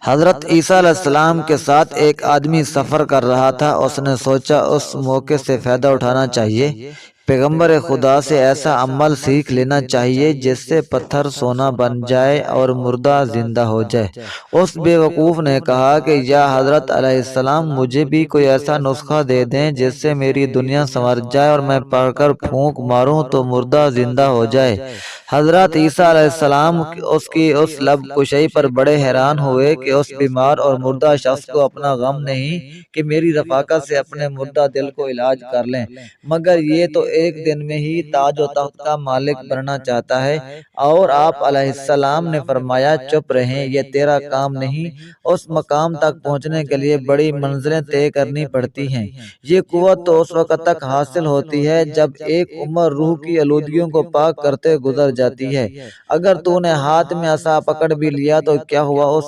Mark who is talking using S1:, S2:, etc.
S1: حضرت عیسیٰ علیہ السلام کے ساتھ ایک آدمی سفر کر رہا تھا۔ اس نے سوچا اس موقع سے فائدہ اٹھانا چاہیے، پیغمبر خدا سے ایسا عمل سیکھ لینا چاہیے جس سے پتھر سونا بن جائے اور مردہ زندہ ہو جائے۔ اس بے وقوف نے کہا کہ یا حضرت علیہ السلام، مجھے بھی کوئی ایسا نسخہ دے دیں جس سے میری دنیا سنور جائے اور میں پڑھ کر پھونک ماروں تو مردہ زندہ ہو جائے۔ حضرت عیسیٰ علیہ السلام اس کی اس لب کشائی پر بڑے حیران ہوئے کہ اس بیمار اور مردہ شخص کو اپنا غم نہیں کہ میری رفاقت سے اپنے مردہ دل کو علاج کر لیں، مگر یہ تو ایک دن میں ہی تاج و تخت کا مالک بننا چاہتا ہے۔ اور آپ علیہ السلام نے فرمایا، چپ رہیں، یہ تیرا کام نہیں۔ اس مقام تک پہنچنے کے لیے بڑی منزلیں طے کرنی پڑتی ہیں۔ یہ قوت تو اس وقت تک حاصل ہوتی ہے جب ایک عمر روح کی آلودگیوں کو پاک کرتے گزر جاتی ہے۔ اگر تو نے ہاتھ میں عصا پکڑ بھی لیا تو کیا ہوا، اس